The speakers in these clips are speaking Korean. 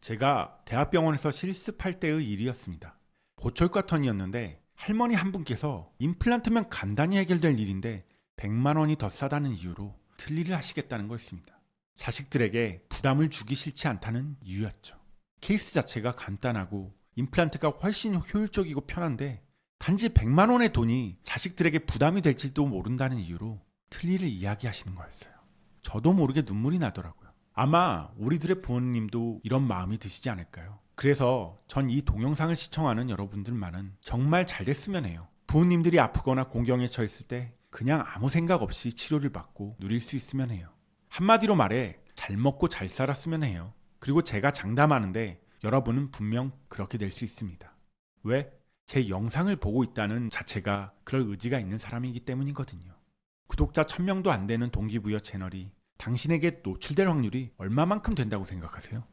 제가 대학병원에서 실습할 때의 일이었습니다. 고철가 턴이었는데 할머니 한 분께서 임플란트면 간단히 해결될 일인데 100만 원이 더 싸다는 이유로 틀니를 하시겠다는 거였습니다. 자식들에게 부담을 주기 싫지 않다는 이유였죠. 케이스 자체가 간단하고 임플란트가 훨씬 효율적이고 편한데 단지 100만 원의 돈이 자식들에게 부담이 될지도 모른다는 이유로 틀니를 이야기하시는 거였어요. 저도 모르게 눈물이 나더라고요. 아마 우리들의 부모님도 이런 마음이 드시지 않을까요? 그래서 전 이 동영상을 시청하는 여러분들만은 정말 잘 됐으면 해요. 부모님들이 아프거나 공경에 처했을 때 그냥 아무 생각 없이 치료를 받고 누릴 수 있으면 해요. 한마디로 말해 잘 먹고 잘 살았으면 해요. 그리고 제가 장담하는데 여러분은 분명 그렇게 될 수 있습니다. 왜? 제 영상을 보고 있다는 자체가 그럴 의지가 있는 사람이기 때문이거든요. 구독자 1000명도 안 되는 동기부여 채널이 당신에게 노출될 확률이 얼마만큼 된다고 생각하세요?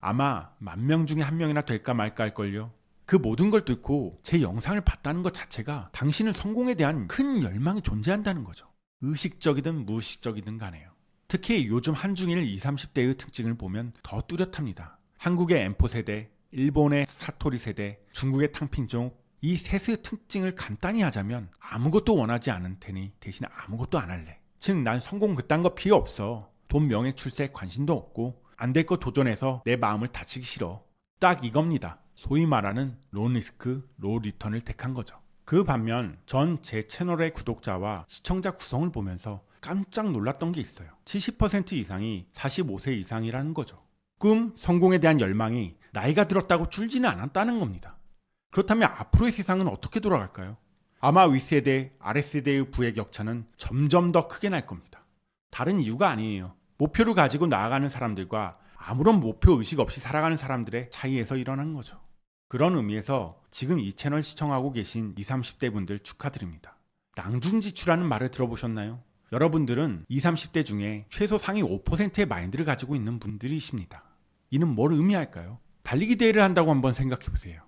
아마 10,000명 중에 1명이나 될까 말까 할걸요. 그 모든 걸 뚫고 제 영상을 봤다는 것 자체가 당신은 성공에 대한 큰 열망이 존재한다는 거죠. 의식적이든 무의식적이든 간에요. 특히 요즘 한중일 20, 30대의 특징을 보면 더 뚜렷합니다. 한국의 엠포 세대, 일본의 사토리 세대, 중국의 탕핑종, 이 셋의 특징을 간단히 하자면 아무것도 원하지 않은 테니 대신 아무것도 안 할래. 즉 난 성공 그딴 거 필요 없어. 돈, 명예, 출세 관심도 없고 안 될 거 도전해서 내 마음을 다치기 싫어. 딱 이겁니다. 소위 말하는 로 리스크, 로 리턴을 택한 거죠. 그 반면 전 제 채널의 구독자와 시청자 구성을 보면서 깜짝 놀랐던 게 있어요. 70% 이상이 45세 이상이라는 거죠. 꿈, 성공에 대한 열망이 나이가 들었다고 줄지는 않았다는 겁니다. 그렇다면 앞으로의 세상은 어떻게 돌아갈까요? 아마 윗세대, 아랫세대의 부의 격차는 점점 더 크게 날 겁니다. 다른 이유가 아니에요. 목표를 가지고 나아가는 사람들과 아무런 목표 의식 없이 살아가는 사람들의 차이에서 일어난 거죠. 그런 의미에서 지금 이 채널 시청하고 계신 20, 30대 분들 축하드립니다. 낭중지추라는 말을 들어보셨나요? 여러분들은 20, 30대 중에 최소 상위 5%의 마인드를 가지고 있는 분들이십니다. 이는 뭘 의미할까요? 달리기 대회를 한다고 한번 생각해보세요.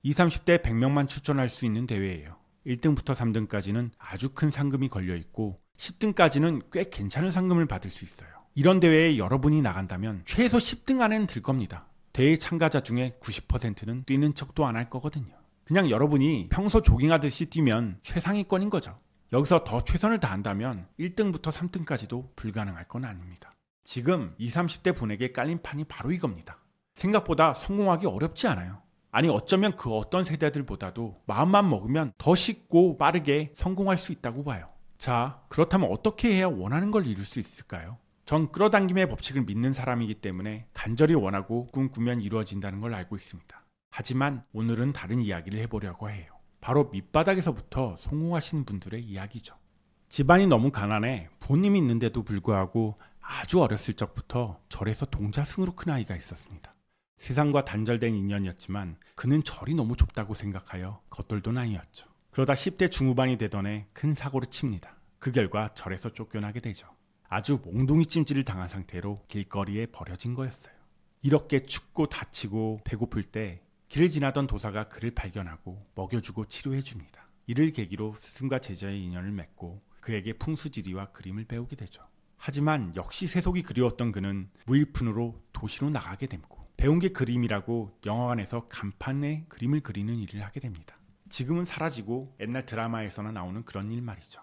20, 30대 100명만 출전할 수 있는 대회예요. 1등부터 3등까지는 아주 큰 상금이 걸려있고 10등까지는 꽤 괜찮은 상금을 받을 수 있어요. 이런 대회에 여러분이 나간다면 최소 10등 안에는 들 겁니다. 대회 참가자 중에 90%는 뛰는 척도 안 할 거거든요. 그냥 여러분이 평소 조깅하듯이 뛰면 최상위권인 거죠. 여기서 더 최선을 다한다면 1등부터 3등까지도 불가능할 건 아닙니다. 지금 20, 30대 분에게 깔린 판이 바로 이겁니다. 생각보다 성공하기 어렵지 않아요. 아니 어쩌면 그 어떤 세대들보다도 마음만 먹으면 더 쉽고 빠르게 성공할 수 있다고 봐요. 자, 그렇다면 어떻게 해야 원하는 걸 이룰 수 있을까요? 전 끌어당김의 법칙을 믿는 사람이기 때문에 간절히 원하고 꿈꾸면 이루어진다는 걸 알고 있습니다. 하지만 오늘은 다른 이야기를 해보려고 해요. 바로 밑바닥에서부터 성공하신 분들의 이야기죠. 집안이 너무 가난해 부모님이 있는데도 불구하고 아주 어렸을 적부터 절에서 동자승으로 큰 아이가 있었습니다. 세상과 단절된 인연이었지만 그는 절이 너무 좁다고 생각하여 겉돌던 아이였죠. 그러다 10대 중후반이 되던 해 큰 사고를 칩니다. 그 결과 절에서 쫓겨나게 되죠. 아주 몽둥이 찜질을 당한 상태로 길거리에 버려진 거였어요. 이렇게 춥고 다치고 배고플 때 길을 지나던 도사가 그를 발견하고 먹여주고 치료해줍니다. 이를 계기로 스승과 제자의 인연을 맺고 그에게 풍수지리와 그림을 배우게 되죠. 하지만 역시 세속이 그리웠던 그는 무일푼으로 도시로 나가게 되고 배운 게 그림이라고 영화관에서 간판에 그림을 그리는 일을 하게 됩니다. 지금은 사라지고 옛날 드라마에서나 나오는 그런 일 말이죠.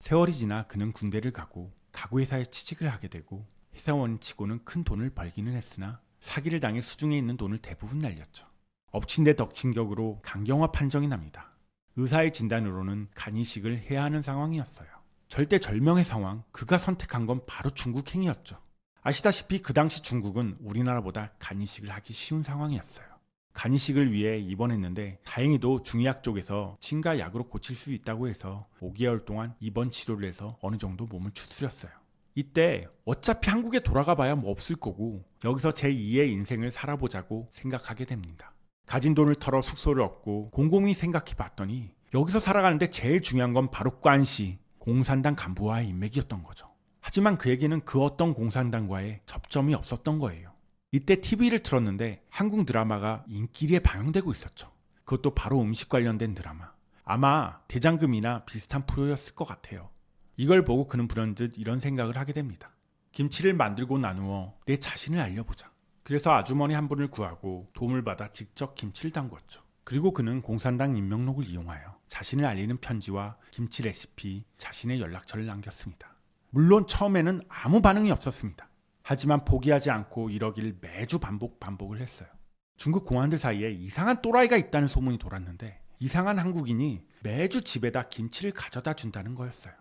세월이 지나 그는 군대를 가고 가구회사에 취직을 하게 되고 회사원치고는 큰 돈을 벌기는 했으나 사기를 당해 수중에 있는 돈을 대부분 날렸죠. 엎친 데 덕친 격으로 강경화 판정이 납니다. 의사의 진단으로는 간이식을 해야 하는 상황이었어요. 절대절명의 상황, 그가 선택한 건 바로 중국행이었죠. 아시다시피 그 당시 중국은 우리나라보다 간이식을 하기 쉬운 상황이었어요. 간이식을 위해 입원했는데 다행히도 중의학 쪽에서 침과 약으로 고칠 수 있다고 해서 5개월 동안 입원 치료를 해서 어느 정도 몸을 추스렸어요. 이때 어차피 한국에 돌아가 봐야 뭐 없을 거고 여기서 제2의 인생을 살아보자고 생각하게 됩니다. 가진 돈을 털어 숙소를 얻고 곰곰이 생각해 봤더니 여기서 살아가는데 제일 중요한 건 바로 관시, 공산당 간부와의 인맥이었던 거죠. 하지만 그에게는 그 어떤 공산당과의 접점이 없었던 거예요. 이때 TV를 틀었는데 한국 드라마가 인기리에 방영되고 있었죠. 그것도 바로 음식 관련된 드라마. 아마 대장금이나 비슷한 프로였을 것 같아요. 이걸 보고 그는 불현듯 이런 생각을 하게 됩니다. 김치를 만들고 나누어 내 자신을 알려보자. 그래서 아주머니 한 분을 구하고 도움을 받아 직접 김치를 담궜죠. 그리고 그는 공산당 임명록을 이용하여 자신을 알리는 편지와 김치 레시피, 자신의 연락처를 남겼습니다. 물론 처음에는 아무 반응이 없었습니다. 하지만 포기하지 않고 이러기를 매주 반복을 했어요. 중국 공안들 사이에 이상한 또라이가 있다는 소문이 돌았는데 이상한 한국인이 매주 집에다 김치를 가져다 준다는 거였어요.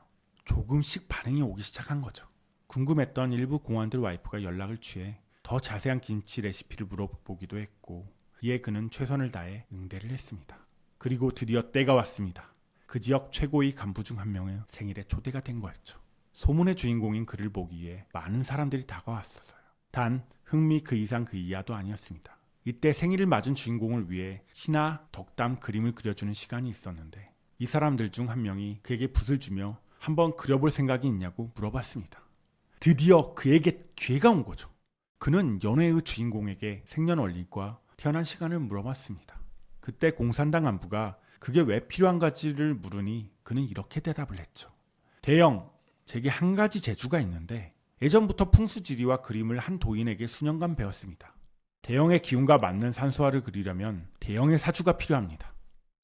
조금씩 반응이 오기 시작한 거죠. 궁금했던 일부 공안들 와이프가 연락을 취해 더 자세한 김치 레시피를 물어보기도 했고 이에 그는 최선을 다해 응대를 했습니다. 그리고 드디어 때가 왔습니다. 그 지역 최고위 간부 중 한 명의 생일에 초대가 된 거였죠. 소문의 주인공인 그를 보기 위해 많은 사람들이 다가왔었어요. 단 흥미 그 이상 그 이하도 아니었습니다. 이때 생일을 맞은 주인공을 위해 시나 덕담 그림을 그려주는 시간이 있었는데 이 사람들 중 한 명이 그에게 붓을 주며 한번 그려볼 생각이 있냐고 물어봤습니다. 드디어 그에게 기회가 온 거죠. 그는 연애의 주인공에게 생년월일과 태어난 시간을 물어봤습니다. 그때 공산당 안부가 그게 왜 필요한가지를 물으니 그는 이렇게 대답을 했죠. 대영, 제게 한 가지 재주가 있는데 예전부터 풍수지리와 그림을 한 도인에게 수년간 배웠습니다. 대영의 기운과 맞는 산수화를 그리려면 대영의 사주가 필요합니다.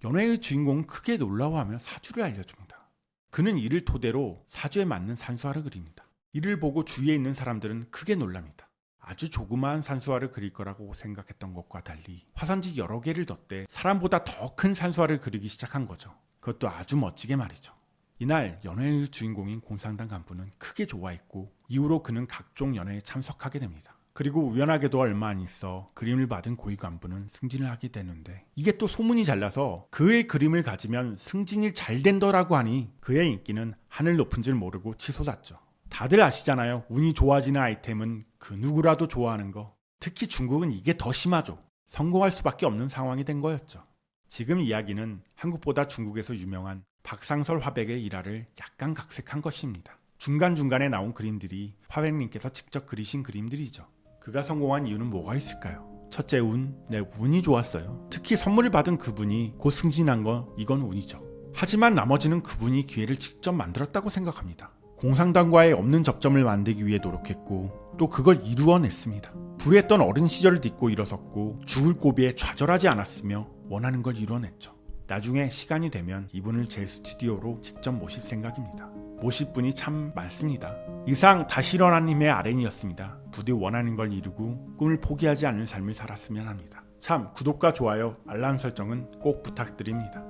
연애의 주인공은 크게 놀라워하며 사주를 알려줍니다. 그는 이를 토대로 사주에 맞는 산수화를 그립니다. 이를 보고 주위에 있는 사람들은 크게 놀랍니다. 아주 조그마한 산수화를 그릴 거라고 생각했던 것과 달리 화선지 여러 개를 덧대 사람보다 더 큰 산수화를 그리기 시작한 거죠. 그것도 아주 멋지게 말이죠. 이날 연회의 주인공인 공산당 간부는 크게 좋아했고 이후로 그는 각종 연회에 참석하게 됩니다. 그리고 우연하게도 얼마 안 있어 그림을 받은 고위 간부는 승진을 하게 되는데 이게 또 소문이 잘 나서 그의 그림을 가지면 승진이 잘 된다라고 하니 그의 인기는 하늘 높은 줄 모르고 치솟았죠. 다들 아시잖아요. 운이 좋아지는 아이템은 그 누구라도 좋아하는 거. 특히 중국은 이게 더 심하죠. 성공할 수밖에 없는 상황이 된 거였죠. 지금 이야기는 한국보다 중국에서 유명한 박상설 화백의 일화를 약간 각색한 것입니다. 중간중간에 나온 그림들이 화백님께서 직접 그리신 그림들이죠. 그가 성공한 이유는 뭐가 있을까요? 첫째 운이 좋았어요. 특히 선물을 받은 그분이 곧 승진한 거 이건 운이죠. 하지만 나머지는 그분이 기회를 직접 만들었다고 생각합니다. 공산당과의 없는 접점을 만들기 위해 노력했고 또 그걸 이루어냈습니다. 불우했던 어린 시절을 딛고 일어섰고 죽을 고비에 좌절하지 않았으며 원하는 걸 이루어냈죠. 나중에 시간이 되면 이분을 제 스튜디오로 직접 모실 생각입니다. 모실 분이 참 많습니다. 이상 다시 일어난 힘의 RN이었습니다. 부디 원하는 걸 이루고 꿈을 포기하지 않는 삶을 살았으면 합니다. 참 구독과 좋아요, 알람 설정은 꼭 부탁드립니다.